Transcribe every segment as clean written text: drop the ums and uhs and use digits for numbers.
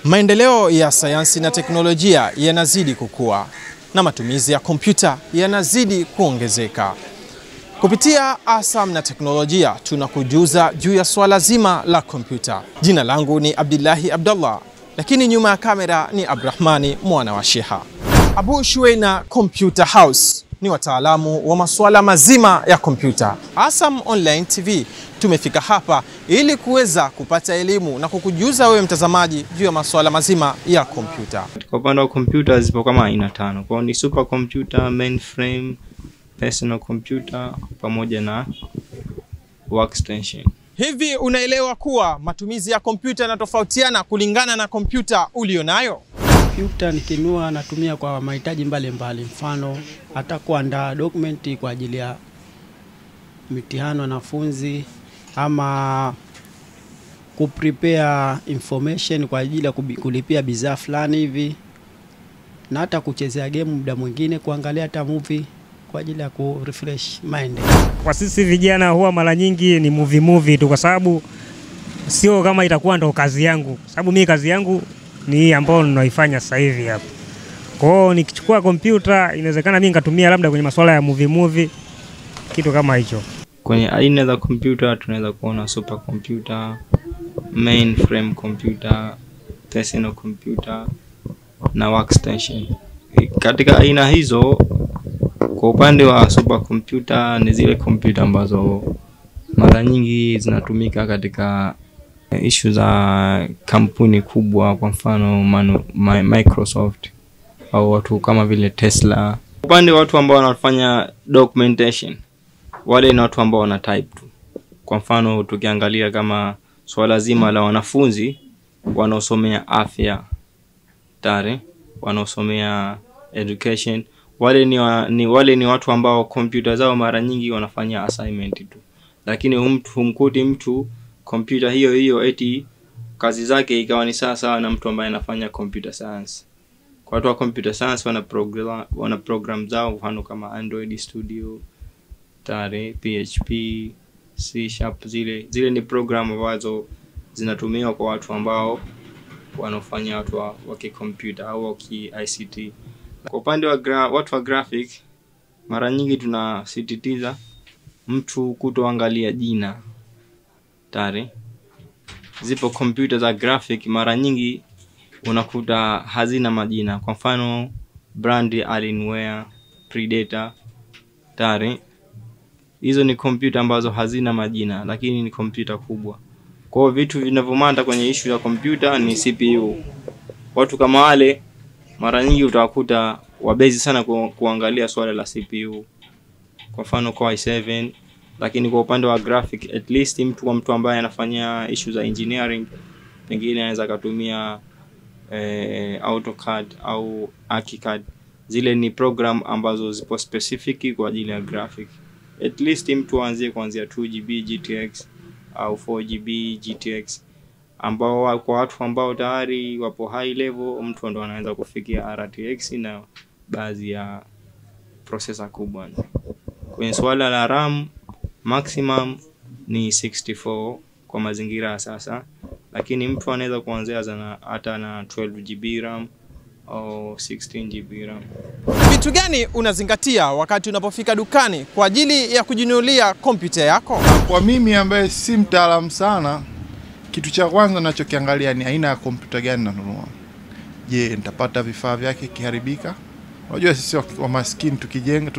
Maendeleo ya sayansi na teknolojia yanazidi kukua na matumizi ya kompyuta yanazidi kuongezeka. Kupitia ASAM na teknolojia tunakujuza juu ya swala zima la kompyuta. Jina langu ni Abdillahi Abdallah, lakini nyuma ya kamera ni Abdurrahmani mwana wa Sheha. Abu Shuwaina Computer House ni wataalamu wa masuala mazima ya kompyuta. ASAM Online TV tumefika hapa ili kuweza kupata elimu na kukujuza wewe mtazamaji juu ya masuala mazima ya kompyuta. Kwa upande wa kompyuta zipo kama aina 5. Kwa ni super computer, mainframe, personal computer pamoja na workstation. Hivi unaelewa kuwa matumizi ya kompyuta yanatofautiana kulingana na kompyuta ulionayo? Kompyuta nikinunua natumia kwa mahitaji mbalimbali, mfano hata kuandaa dokumenti kwa ajili ya mitihani wanafunzi, ama kuprepare information kwa ajili ya kulipia bidhaa fulani hivi, na hata kuchezea game muda mwingine, kuangalia hata movie kwa ajili ya kurefresh mind. Kwa sisi vijana huwa mara nyingi ni movie tu, kwa sababu sio kama itakuwa ndo kazi yangu, sababu mimi kazi yangu ni hii ambayo ninaifanya sasa hivi hapa. Kwa hiyo nikichukua kompyuta inawezekana mimi nikatumia labda kwenye masuala ya movie kitu kama hicho. Kwenye aina za kompyuta tunaweza kuona super computer, mainframe computer, personal computer na workstation. Katika aina hizo, kwa upande wa super computer ni zile kompyuta ambazo mara nyingi zinatumika katika issue za kampuni kubwa, kwa mfano Microsoft au watu kama vile Tesla. Upande wa watu ambao wanafanya documentation, wale ni watu ambao wana type tu. Kwa mfano tukiangalia kama swala zima la wanafunzi wanaosomea afya tare, wanaosomea education, wale ni watu ambao kompyuta zao mara nyingi wanafanya assignment tu. Lakini humkuti mtu kompyuta hiyo eti kazi zake ikawa ni sawa na mtu ambaye anafanya computer science. Kwa watu wa computer science wana program zao, mfano kama Android Studio, tare, PHP, C#, zile ni program ambazo zinatumiwa kwa watu ambao wanafanya watu wa computer au ICT. Kwa upande wa watu wa graphic, mara nyingi tunasisitiza mtu kutoangalia jina tare. Zipo kompyuta za graphic mara nyingi unakuta hazina majina, kwa mfano brand Alienware, Predator tare. Hizo ni kompyuta ambazo hazina majina lakini ni kompyuta kubwa. Kwa hiyo vitu vinavyomanda kwenye issue ya kompyuta ni CPU. Watu kama wale mara nyingi utawakuta wabezi sana kuangalia swala la CPU, kwa mfano Core i7. Lakini kwa upande wa graphic, at least mtu ambaye anafanya issue za engineering pengine anaweza kutumia AutoCAD au ArchiCAD. Zile ni program ambazo zipo specific kwa ajili ya graphic. At least mtu aanzie kuanzia 2GB GTX au 4GB GTX, ambao kwa watu ambao tayari wapo high level, mtu ndo anaweza kufikia RTX na baadhi ya processor kubwa. Kwenye swala la RAM, maximum ni 64 kwa mazingira sasa, lakini mtu anaweza kuanzia hata na 12GB RAM au 16GB RAM. Vitu gani unazingatia wakati unapofika dukani kwa ajili ya kujinunulia kompyuta yako? Kwa mimi ambaye si mtaalamu sana, kitu cha kwanza ninachokiangalia ni aina ya kompyuta gani nanunua. Je, nitapata vifaa vyake kiharibika? Unajua sisi wa maskini tukijenga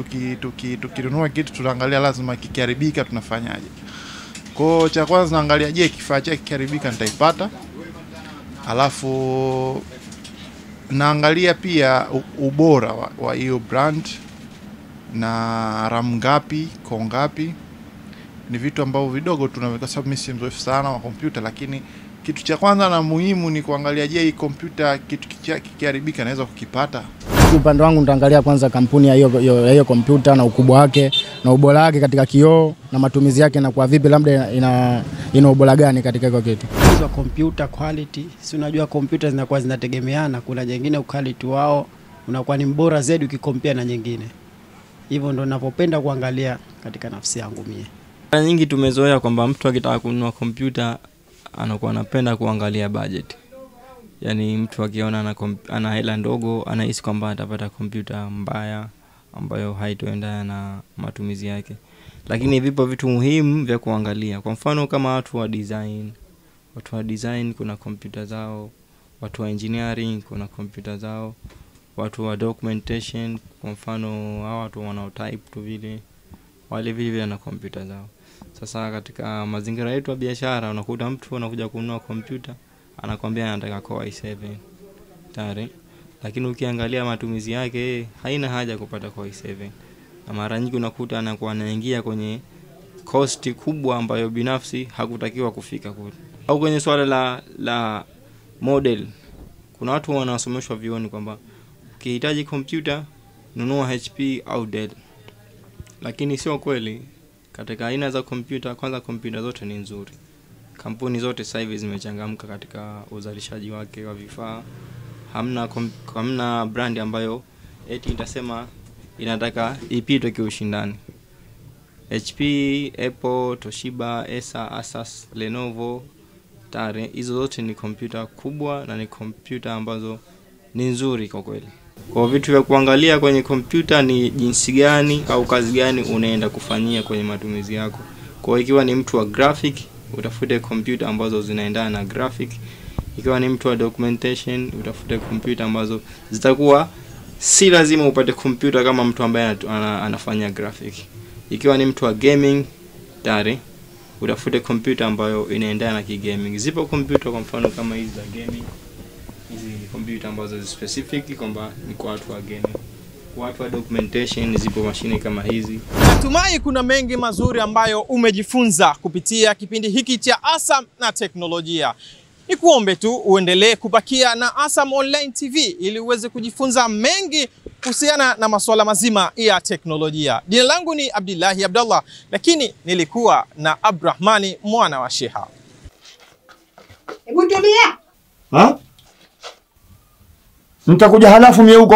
tukinunua kitu tunaangalia lazima kikiharibika tunafanyaje. Kwa cha kwanza naangalia, je, kifaa chake kiharibika nitaipata? Alafu naangalia pia ubora wa hiyo brand na RAM ngapi, core ngapi. Ni vitu ambavyo vidogo tunaweka, kwa sababu mimi si mzoefu sana wa kompyuta, lakini kitu cha kwanza na muhimu ni kuangalia, je, hii kompyuta kitu kikiharibika naweza kukipata. Upande wangu nitaangalia kwanza kampuni ya hiyo kompyuta na ukubwa wake na ubora wake katika kioo na matumizi yake na kwa vipi, labda ina ubora gani katika hiyo kitu. Kwa kompyuta quality, si unajua kompyuta zinakuwa zinategemeana, kuna nyingine quality wao unakuwa ni mbora zaidi ukikompea na nyingine. Hivyo ndo ninapopenda kuangalia katika nafsi yangu mie. Mara nyingi tumezoea kwamba mtu akitaka kununua kompyuta anakuwa anapenda kuangalia budget. Yani mtu akiona ana hela ndogo anahisi kwamba atapata kompyuta mbaya ambayo haitoendana na matumizi yake. Lakini vipo vitu muhimu vya kuangalia. Kwa mfano kama watu wa design kuna kompyuta zao, watu wa engineering kuna kompyuta zao, watu wa documentation kwa mfano hao watu wanao type tu vile wale vile na kompyuta zao. Sasa katika mazingira yetu ya biashara unakuta mtu anakuja kununua kompyuta anakuambia anataka Core i7 tayari, lakini ukiangalia matumizi yake haina haja kupata Core i7, na mara nyingi unakuta anakuwa anaingia kwenye cost kubwa ambayo binafsi hakutakiwa kufika kule. Au kwenye swala la model, kuna watu wanasomeshwa vioni kwamba ukihitaji kompyuta nunua HP au Dell, lakini sio kweli. Katika aina za kompyuta, kwanza kompyuta zote ni nzuri. Kampuni zote sasa hivi zimechangamka katika uzalishaji wake wa vifaa. Hamna brand ambayo eti nitasema inataka ipitwe kiushindani. HP, Apple, Toshiba, Asus, Lenovo, tare, hizo zote ni kompyuta kubwa na ni kompyuta ambazo ni nzuri kwa kweli. Kwa vitu vya kuangalia kwenye kompyuta ni jinsi gani au kazi gani unaenda kufanyia kwenye matumizi yako. Kwa ikiwa ni mtu wa graphic, utafute kompyuta ambazo zinaendana na graphic. Ikiwa ni mtu wa documentation, utafute kompyuta ambazo zitakuwa si lazima upate kompyuta kama mtu ambaye anafanya graphic. Ikiwa ni mtu wa gaming, tare, utafute kompyuta ambayo inaendana na kigaming. Zipo kompyuta kwa mfano kama hizi za gaming. Hizi ni kompyuta ambazo zi specific kwamba ni kwa watu wa gaming. Kwa watu wa documentation zipo mashine kama hizi. Natumai kuna mengi mazuri ambayo umejifunza kupitia kipindi hiki cha Asam na Teknolojia. Nikuombe tu uendelee kubakia na Asam Online TV ili uweze kujifunza mengi kuhusiana na masuala mazima ya teknolojia. Jina langu ni Abdillahi Abdallah, lakini nilikuwa na Abdrahmani mwana wa Sheha. Hebu tulia. Ha? Nitakuja halafu mie huko.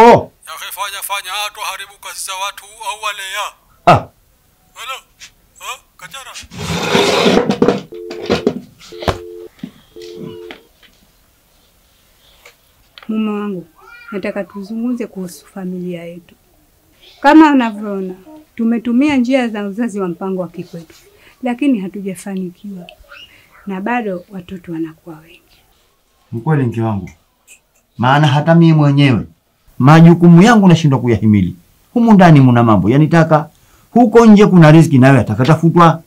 Ya fanya hatu haribu kazi za watu au wale ya. Ah. Hello. Kachara. Mume wangu, nataka tuzungumze kuhusu familia yetu. Kama unavyoona, tumetumia njia za uzazi wa mpango wa kikwetu, lakini hatujafanikiwa. Na bado watoto wanakuwa wengi. Mkweli mke wangu. Maana hata mimi mwenyewe majukumu yangu nashindwa kuyahimili. Humu ndani mna mambo yanitaka, huko nje kuna riziki nayo atakatafutwa.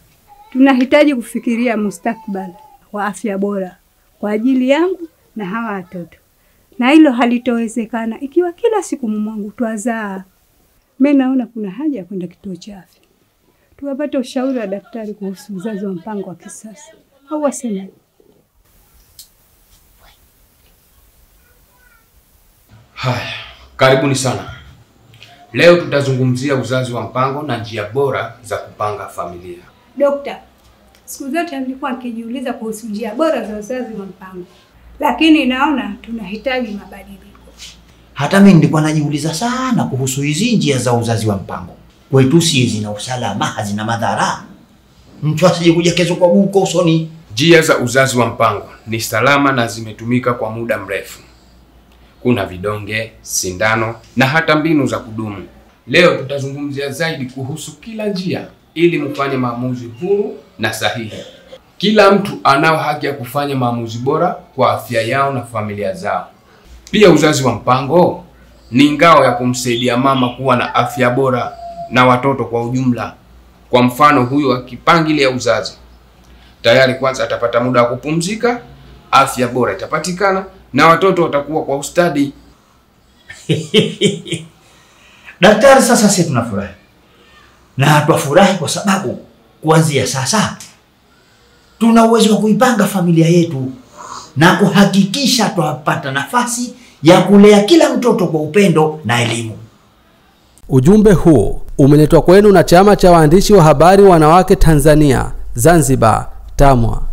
Tunahitaji kufikiria mustakabali wa afya bora kwa ajili yangu na hawa watoto. Na hilo halitowezekana ikiwa kila siku mume wangu twazaa. Mimi naona kuna haja ya kwenda kituo cha afya. Tuwapate ushauri wa daktari kuhusu uzazi wa mpango wa kisasa. Au waseme. Haya, karibuni sana. Leo tutazungumzia uzazi wa mpango na njia bora za kupanga familia. Dokta, siku zote nilikuwa nikijiuliza kuhusu njia bora za uzazi wa mpango. Lakini naona tunahitaji mabadiliko. Hata mimi nilikuwa najiuliza sana kuhusu hizi njia za uzazi wa mpango. Kwetu si zina usalama, hazina madhara. Mtu asije kuja kesho kwa huko usoni. Njia za uzazi wa mpango ni salama na zimetumika kwa muda mrefu. Kuna vidonge, sindano na hata mbinu za kudumu. Leo tutazungumzia zaidi kuhusu kila njia ili mfanye maamuzi huru na sahihi. Kila mtu anao haki ya kufanya maamuzi bora kwa afya yao na familia zao. Pia uzazi wa mpango ni ngao ya kumsaidia mama kuwa na afya bora na watoto kwa ujumla. Kwa mfano huyu akipangilia uzazi, tayari kwanza atapata muda wa kupumzika, afya bora itapatikana na watoto watakuwa kwa ustadi. Daktari, sasa sisi tunafurahi. Na twafurahi kwa sababu kuanzia sasa tuna uwezo wa kuipanga familia yetu na kuhakikisha twapata nafasi ya kulea kila mtoto kwa upendo na elimu. Ujumbe huu umeletwa kwenu na Chama cha Waandishi wa Habari Wanawake Tanzania, Zanzibar, TAMWA.